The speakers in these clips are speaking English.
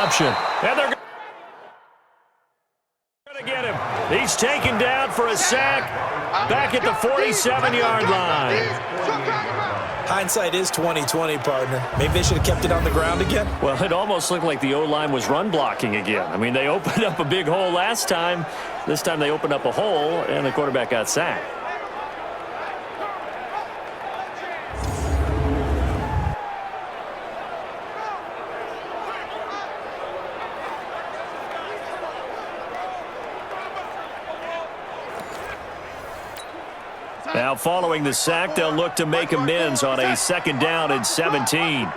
interception. And they're going to get him. He's taken down for a sack back at the 47-yard line. Hindsight is 20/20, partner. Maybe they should have kept it on the ground again. Well, it almost looked like the O-line was run blocking again. I mean, they opened up a big hole last time. This time they opened up a hole, and the quarterback got sacked. Now, following the sack, they'll look to make amends on a 2nd down and 17.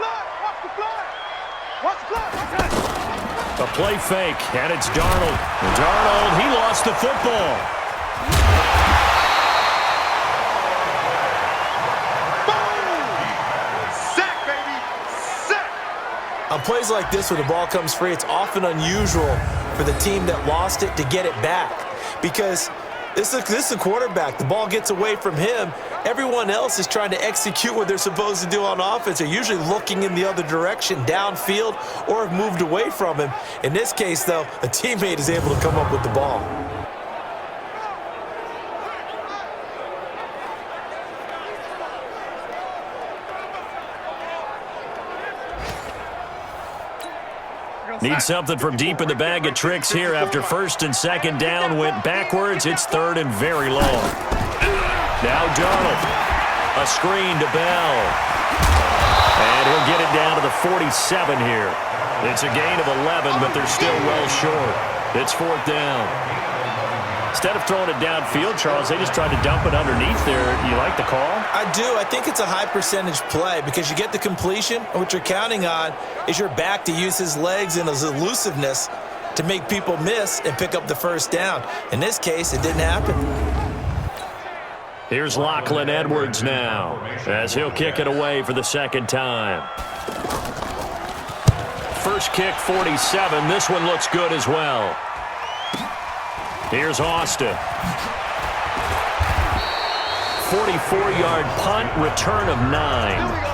A play fake, and it's Darnold. Darnold, he lost the football. Sack, baby! Sack! On plays like this where the ball comes free, it's often unusual for the team that lost it to get it back. Because this is a quarterback. The ball gets away from him. Everyone else is trying to execute what they're supposed to do on offense. They're usually looking in the other direction, downfield, or have moved away from him. In this case, though, a teammate is able to come up with the ball. Need something from deep in the bag of tricks here after 1st and 2nd down went backwards. It's 3rd and very long. Now Darnold. A screen to Bell. And he'll get it down to the 47 here. It's a gain of 11, but they're still well short. It's 4th down. Instead of throwing it downfield, Charles, they just tried to dump it underneath there. You like the call? I do. I think it's a high percentage play because you get the completion, and what you're counting on is your back to use his legs and his elusiveness to make people miss and pick up the 1st down. In this case, it didn't happen. Here's Lachlan Edwards now as he'll kick it away for the 2nd time. First kick, 47. This one looks good as well. Here's Austin. 44-yard punt, return of 9.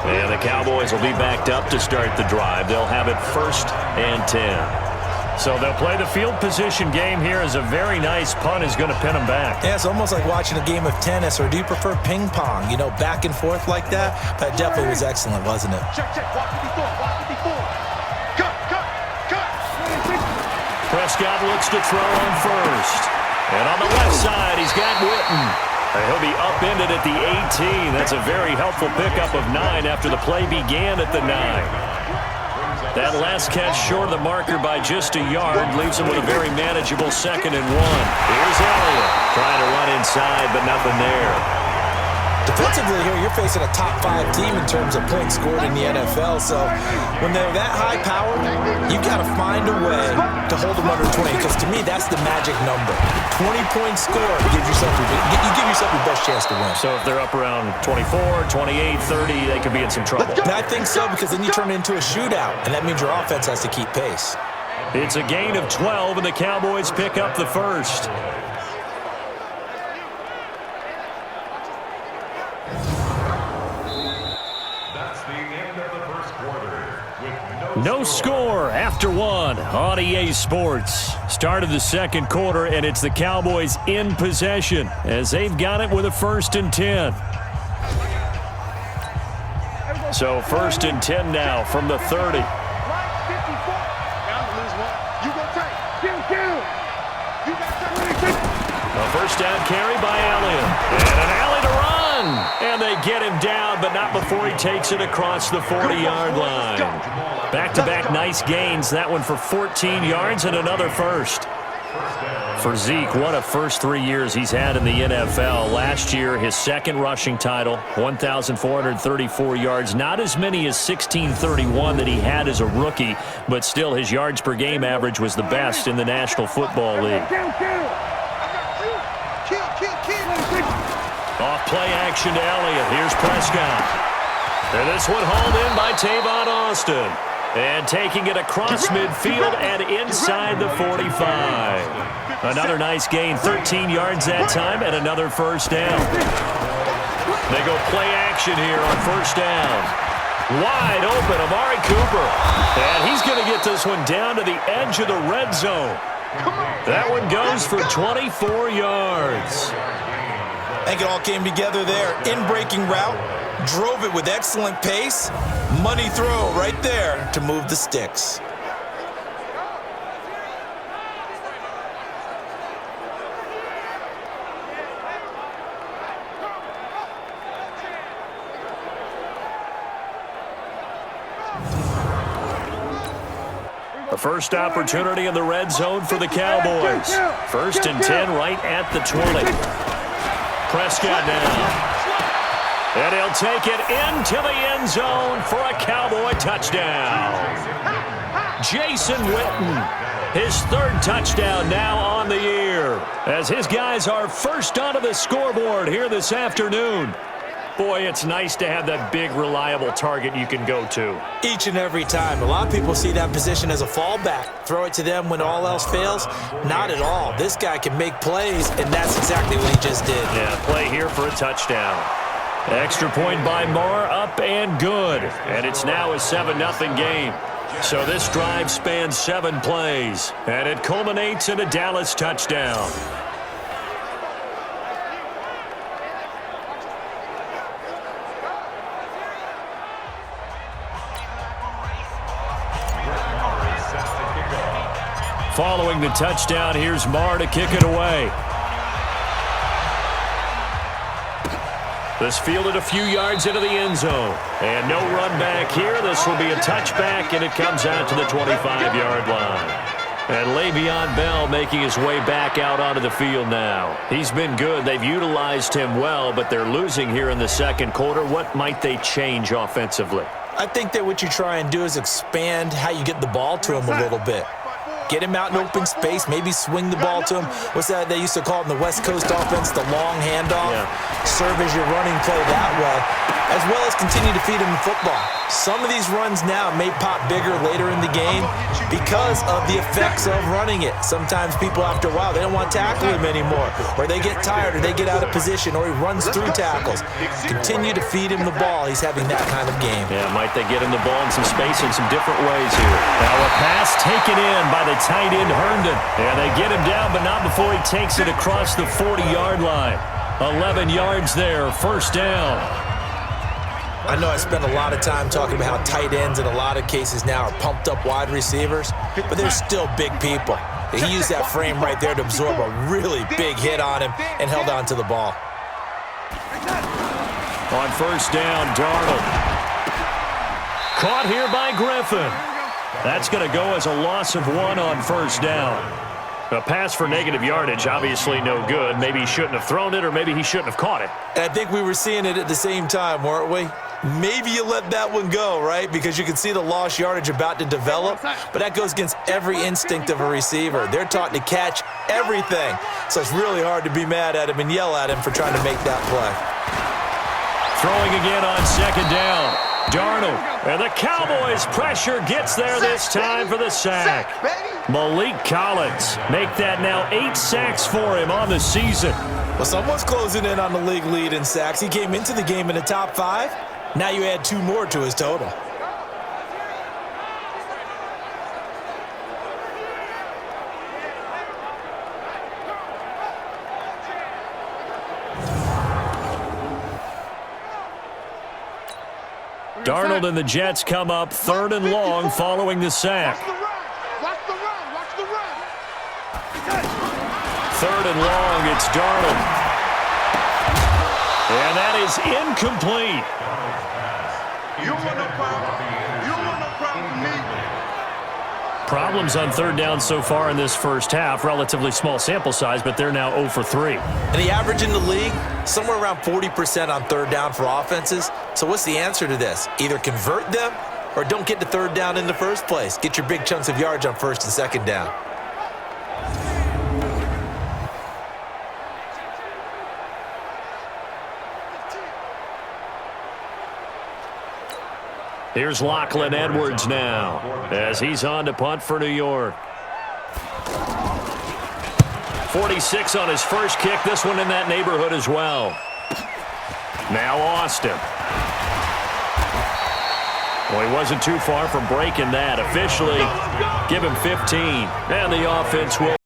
And the Cowboys will be backed up to start the drive. They'll have it 1st and 10. So they'll play the field position game here as a very nice punt is going to pin them back. Yeah, it's almost like watching a game of tennis, or do you prefer ping pong? You know, back and forth like that? That definitely was excellent, wasn't it? Check, walk 54, walk 54. Cut. Prescott looks to throw on 1st. And on the left side, he's got Witten. He'll be upended at the 18. That's a very helpful pickup of 9 after the play began at the 9. That last catch short of the marker by just a yard leaves him with a very manageable 2nd and 1. Here's Elliott trying to run inside, but nothing there. Defensively here, you're facing a top 5 team in terms of points scored in the NFL. So when they're that high powered, you've got to find a way to hold them under 20. Because to me, that's the magic number. 20-point score gives yourself you give yourself your best chance to win. So if they're up around 24, 28, 30, they could be in some trouble. And I think so, because then you turn it into a shootout, and that means your offense has to keep pace. It's a gain of 12, and the Cowboys pick up the 1st. No score after 1 on EA Sports. Start of the 2nd quarter, and it's the Cowboys in possession as they've got it with a 1st and 10. So 1st and 10 now from the 30. A 1st down carry by Elliott. And an alley to run. And they get him down, but not before he takes it across the 40-yard line. Back-to-back nice gains. That one for 14 yards and another 1st. For Zeke, what a first 3 years he's had in the NFL. Last year, his 2nd rushing title, 1,434 yards. Not as many as 1,631 that he had as a rookie, but still his yards per game average was the best in the National Football League. Off play action to Elliott. Here's Prescott. And this one hauled in by Tavon Austin. And taking it across midfield and inside the 45. Another nice gain, 13 yards that time, and another 1st down. They go play action here on 1st down. Wide open, Amari Cooper. And he's going to get this one down to the edge of the red zone. That one goes for 24 yards. I think it all came together there. In-breaking route, drove it with excellent pace. Money throw right there to move the sticks. The first opportunity in the red zone for the Cowboys. 1st and 10 right at the 20. Prescott now. And he'll take it into the end zone for a Cowboy touchdown. Jason Witten, his 3rd touchdown now on the year, as his guys are first onto the scoreboard here this afternoon. Boy, it's nice to have that big, reliable target you can go to. Each and every time. A lot of people see that position as a fallback. Throw it to them when all else fails. Not at all. This guy can make plays, and that's exactly what he just did. Yeah, play here for a touchdown. Extra point by Marr, up and good. And it's now a 7-0 game. So this drive spans 7 plays, and it culminates in a Dallas touchdown. Following the touchdown, here's Marr to kick it away. This fielded a few yards into the end zone. And no run back here. This will be a touchback, and it comes out to the 25-yard line. And Le'Veon Bell making his way back out onto the field now. He's been good. They've utilized him well, but they're losing here in the second quarter. What might they change offensively? I think that what you try and do is expand how you get the ball to him a little bit. Get him out in open space, maybe swing the ball to him. What's that they used to call it in the West Coast offense, the long handoff? Yeah. Serve as your running play that way, as well as continue to feed him the football. Some of these runs now may pop bigger later in the game because of the effects of running it. Sometimes people, after a while, they don't want to tackle him anymore, or they get tired, or they get out of position, or he runs through tackles. Continue to feed him the ball. He's having that kind of game. Yeah, might they get him the ball in some space in some different ways here. Now a pass taken in by the tight end Herndon. And they get him down, but not before he takes it across the 40-yard line. 11 yards there, first down. I know I spend a lot of time talking about how tight ends in a lot of cases now are pumped up wide receivers, but they're still big people. He used that frame right there to absorb a really big hit on him and held on to the ball. On first down, Darnold. Caught here by Griffin. That's going to go as a loss of 1 on first down. A pass for negative yardage, obviously no good. Maybe he shouldn't have thrown it, or maybe he shouldn't have caught it. And I think we were seeing it at the same time, weren't we? Maybe you let that one go, right? Because you can see the lost yardage about to develop, but that goes against every instinct of a receiver. They're taught to catch everything. So it's really hard to be mad at him and yell at him for trying to make that play. Throwing again on second down. Darnold. And the Cowboys' pressure gets there this time for the sack. Malik Collins. Make that now 8 sacks for him on the season. Well, someone's closing in on the league lead in sacks. He came into the game in the top 5. Now you add 2 more to his total. Darnold and the Jets come up 3rd and long following the sack. Watch the run. Watch the run. 3rd and long, it's Darnold. And that is incomplete. You want no problem. You want no problem with me. Problems on 3rd down so far in this first half. Relatively small sample size, but they're now 0 for 3. And the average in the league, somewhere around 40% on 3rd down for offenses. So what's the answer to this? Either convert them or don't get to 3rd down in the first place. Get your big chunks of yards on 1st and 2nd down. Here's Lachlan Edwards now as he's on to punt for New York. 46 on his first kick. This one in that neighborhood as well. Now Austin. Well, he wasn't too far from breaking that. Officially, give him 15. And the offense will